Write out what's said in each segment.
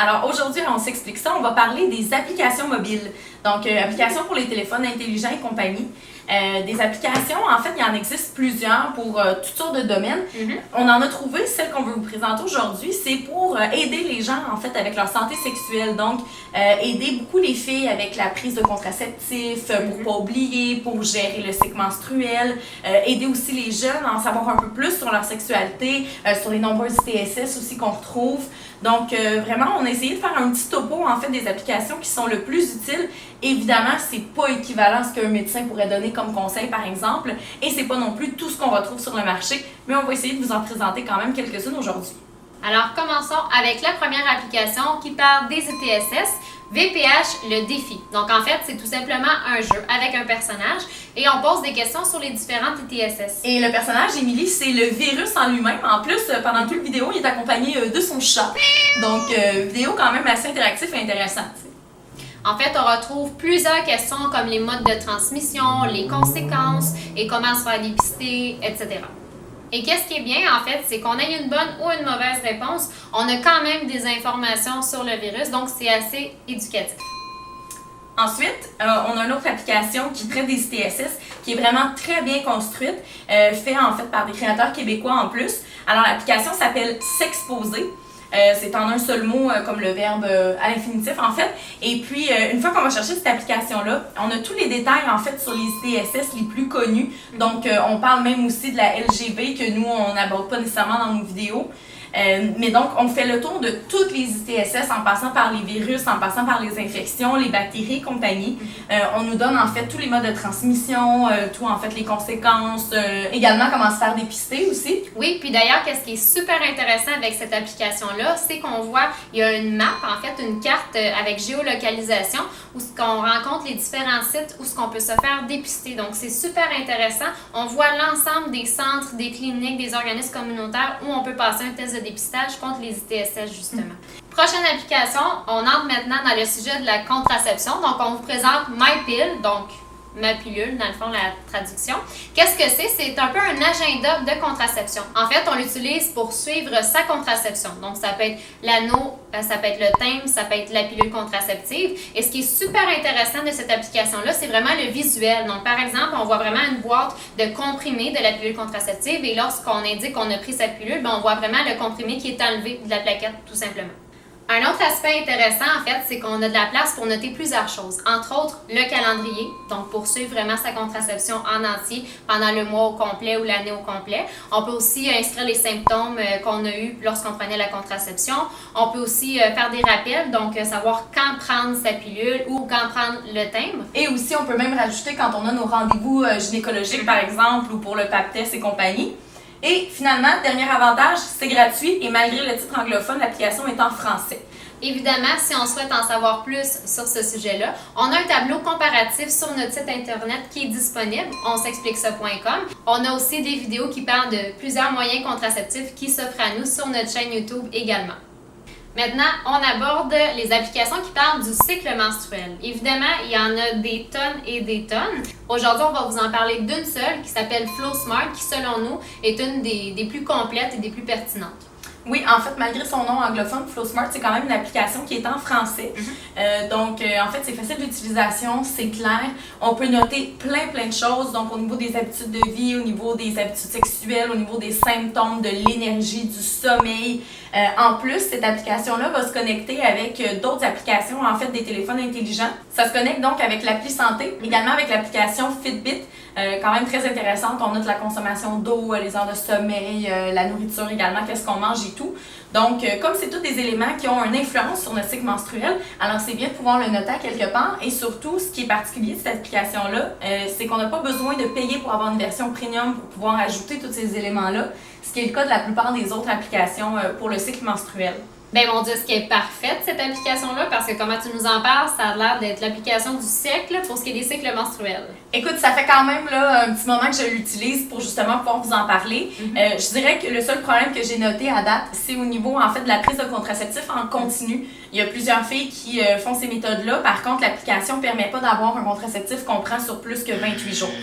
Alors aujourd'hui, on s'explique ça, on va parler des applications mobiles. Donc, applications pour les téléphones intelligents et compagnie. Des applications, en fait, il y en existe plusieurs pour toutes sortes de domaines. On en a trouvé, celle qu'on veut vous présenter aujourd'hui, c'est pour aider les gens, en fait, avec leur santé sexuelle. Donc, aider beaucoup les filles avec la prise de contraceptifs, pour pas oublier, pour gérer le cycle menstruel. Aider aussi les jeunes à en savoir un peu plus sur leur sexualité, sur les nombreuses ITSS aussi qu'on retrouve. Donc, vraiment, on a essayé de faire un petit topo, en fait, des applications qui sont le plus utiles. Évidemment, c'est pas équivalent à ce qu'un médecin pourrait donner comme conseil, par exemple, et c'est pas non plus tout ce qu'on retrouve sur le marché, mais on va essayer de vous en présenter quand même quelques-unes aujourd'hui. Alors, commençons avec la première application qui parle des ITSS, VPH, le défi. Donc, en fait, c'est tout simplement un jeu avec un personnage et on pose des questions sur les différentes ITSS. Et le personnage, Émilie, c'est le virus en lui-même. En plus, pendant toute la vidéo, il est accompagné de son chat. Donc, vidéo quand même assez interactive et intéressante. En fait, on retrouve plusieurs questions comme les modes de transmission, les conséquences et comment se faire dépister, etc. Et qu'est-ce qui est bien, en fait, c'est qu'on ait une bonne ou une mauvaise réponse, on a quand même des informations sur le virus, donc c'est assez éducatif. Ensuite, on a une autre application qui traite des ITSS, qui est vraiment très bien construite, faite en fait par des créateurs québécois en plus. Alors, l'application s'appelle S'exposer. C'est en un seul mot, comme le verbe à l'infinitif, en fait. Et puis, une fois qu'on va chercher cette application-là, on a tous les détails, en fait, sur les ITSS les plus connus. Donc, on parle même aussi de la LGB, que nous, on n'aborde pas nécessairement dans nos vidéos. Mais donc, on fait le tour de toutes les ITSS en passant par les virus, en passant par les infections, les bactéries et compagnie. On nous donne en fait tous les modes de transmission, tout en fait les conséquences, également comment se faire dépister aussi. Oui, puis d'ailleurs, qu'est-ce qui est super intéressant avec cette application-là, c'est qu'on voit, il y a une map, en fait, une carte avec géolocalisation où on rencontre les différents sites où ce qu'on peut se faire dépister. Donc, c'est super intéressant. On voit l'ensemble des centres, des cliniques, des organismes communautaires où on peut passer un test de dépistage contre les ITSS, justement. Prochaine application, on entre maintenant dans le sujet de la contraception. Donc, on vous présente MyPill, donc ma pilule, dans le fond, la traduction. Qu'est-ce que c'est? C'est un peu un agenda de contraception. En fait, on l'utilise pour suivre sa contraception. Donc, ça peut être l'anneau, ça peut être le thème, ça peut être la pilule contraceptive. Et ce qui est super intéressant de cette application-là, c'est vraiment le visuel. Donc, par exemple, on voit vraiment une boîte de comprimés de la pilule contraceptive et lorsqu'on indique qu'on a pris sa pilule, on voit vraiment le comprimé qui est enlevé de la plaquette, tout simplement. Un autre aspect intéressant, en fait, c'est qu'on a de la place pour noter plusieurs choses. Entre autres, le calendrier, donc pour suivre vraiment sa contraception en entier pendant le mois au complet ou l'année au complet. On peut aussi inscrire les symptômes qu'on a eus lorsqu'on prenait la contraception. On peut aussi faire des rappels, donc savoir quand prendre sa pilule ou quand prendre le thème. Et aussi, on peut même rajouter quand on a nos rendez-vous gynécologiques, par exemple, ou pour le pap test et compagnie. Et finalement, dernier avantage, c'est gratuit et malgré le titre anglophone, l'application est en français. Évidemment, si on souhaite en savoir plus sur ce sujet-là, on a un tableau comparatif sur notre site internet qui est disponible, onsexpliqueça.com. On a aussi des vidéos qui parlent de plusieurs moyens contraceptifs qui s'offrent à nous sur notre chaîne YouTube également. Maintenant, on aborde les applications qui parlent du cycle menstruel. Évidemment, il y en a des tonnes et des tonnes. Aujourd'hui, on va vous en parler d'une seule qui s'appelle FlowSmart, qui selon nous est une des plus complètes et des plus pertinentes. Oui, en fait, malgré son nom anglophone, FlowSmart, c'est quand même une application qui est en français. Donc, en fait, c'est facile d'utilisation, c'est clair. On peut noter plein de choses, donc au niveau des habitudes de vie, au niveau des habitudes sexuelles, au niveau des symptômes, de l'énergie, du sommeil. En plus, cette application-là va se connecter avec d'autres applications, en fait, des téléphones intelligents. Ça se connecte donc avec l'appli santé, également avec l'application Fitbit. Quand même très intéressante. On note la consommation d'eau, les heures de sommeil, la nourriture également, qu'est-ce qu'on mange et tout. Donc, comme c'est tous des éléments qui ont une influence sur notre cycle menstruel, alors c'est bien de pouvoir le noter à quelque part. Et surtout, ce qui est particulier de cette application-là, c'est qu'on n'a pas besoin de payer pour avoir une version premium pour pouvoir ajouter tous ces éléments-là, ce qui est le cas de la plupart des autres applications pour le cycle menstruel. Ben mon Dieu, ce qui est parfait cette application-là, parce que comment tu nous en parles, ça a l'air d'être l'application du siècle pour ce qui est des cycles menstruels. Écoute, ça fait quand même là, un petit moment que je l'utilise pour justement pouvoir vous en parler. Je dirais que le seul problème que j'ai noté à date, c'est au niveau en fait de la prise de contraceptif en continu. Il y a plusieurs filles qui font ces méthodes-là. Par contre, l'application ne permet pas d'avoir un contraceptif qu'on prend sur plus que 28 jours.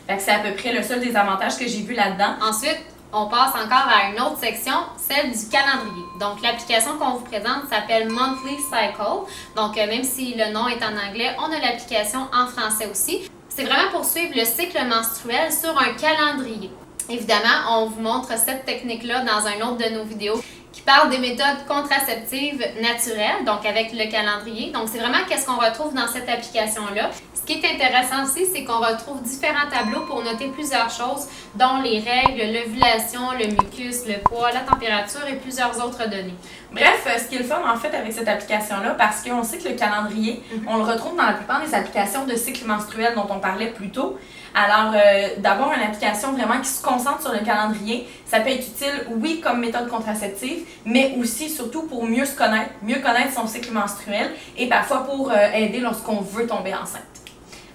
Fait que c'est à peu près le seul des avantages que j'ai vu là-dedans. Ensuite, On passe encore à une autre section, celle du calendrier. Donc, l'application qu'on vous présente s'appelle Monthly Cycle. Donc, même si le nom est en anglais, on a l'application en français aussi. C'est vraiment pour suivre le cycle menstruel sur un calendrier. Évidemment, on vous montre cette technique-là dans une autre de nos vidéos qui parle des méthodes contraceptives naturelles, donc avec le calendrier. Donc, c'est vraiment qu'est-ce qu'on retrouve dans cette application-là. Ce qui est intéressant aussi, c'est qu'on retrouve différents tableaux pour noter plusieurs choses, dont les règles, l'ovulation, le mucus, le poids, la température et plusieurs autres données. Bref, ce qui est le fun en fait avec cette application-là, parce qu'on sait que le calendrier, on le retrouve dans la plupart des applications de cycle menstruel dont on parlait plus tôt. Alors, d'avoir une application vraiment qui se concentre sur le calendrier, ça peut être utile, oui, comme méthode contraceptive, mais aussi, surtout, pour mieux se connaître, mieux connaître son cycle menstruel et parfois pour aider lorsqu'on veut tomber enceinte.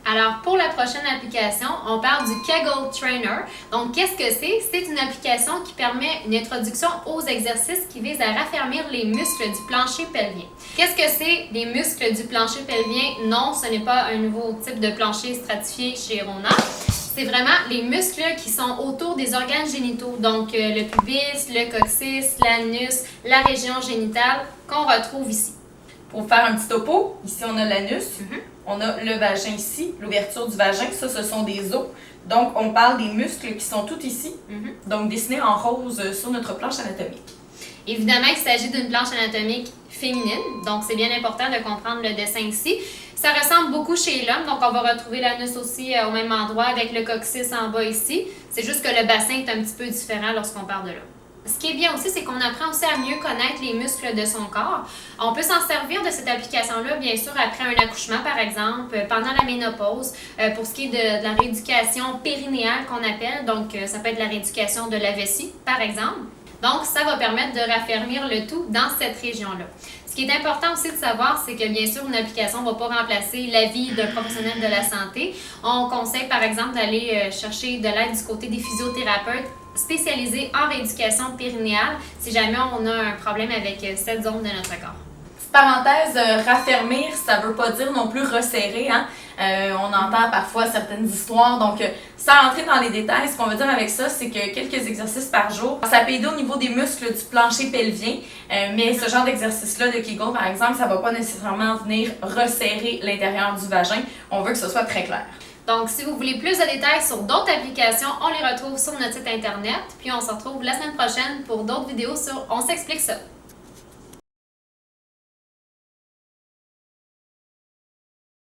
Alors, pour la prochaine application, on parle du Kegel Trainer. Donc, qu'est-ce que c'est? C'est une application qui permet une introduction aux exercices qui visent à raffermir les muscles du plancher pelvien. Qu'est-ce que c'est les muscles du plancher pelvien? Non, ce n'est pas un nouveau type de plancher stratifié chez Rona. C'est vraiment les muscles qui sont autour des organes génitaux, donc le pubis, le coccyx, l'anus, la région génitale qu'on retrouve ici. Pour faire un petit topo, ici on a l'anus, on a le vagin ici, l'ouverture du vagin, ça ce sont des os. Donc on parle des muscles qui sont tout ici, donc dessinés en rose sur notre planche anatomique. Évidemment, il s'agit d'une planche anatomique féminine, donc c'est bien important de comprendre le dessin ici. Ça ressemble beaucoup chez l'homme, donc on va retrouver l'anus aussi au même endroit avec le coccyx en bas ici. C'est juste que le bassin est un petit peu différent lorsqu'on part de là. Ce qui est bien aussi, c'est qu'on apprend aussi à mieux connaître les muscles de son corps. On peut s'en servir de cette application-là, bien sûr, après un accouchement, par exemple, pendant la ménopause, pour ce qui est de la rééducation périnéale qu'on appelle. Donc, ça peut être la rééducation de la vessie, par exemple. Donc, ça va permettre de raffermir le tout dans cette région-là. Ce qui est important aussi de savoir, c'est que bien sûr, une application ne va pas remplacer l'avis d'un professionnel de la santé. On conseille par exemple d'aller chercher de l'aide du côté des physiothérapeutes spécialisés en rééducation périnéale si jamais on a un problème avec cette zone de notre corps. Parenthèse, raffermir, ça veut pas dire non plus resserrer, hein? On entend parfois certaines histoires, donc sans entrer dans les détails, ce qu'on veut dire avec ça, c'est que quelques exercices par jour, ça peut aider au niveau des muscles du plancher pelvien, mais ce genre d'exercice-là de Kegel, par exemple, ça va pas nécessairement venir resserrer l'intérieur du vagin, on veut que ce soit très clair. Donc, si vous voulez plus de détails sur d'autres applications, on les retrouve sur notre site internet, puis on se retrouve la semaine prochaine pour d'autres vidéos sur On s'explique ça.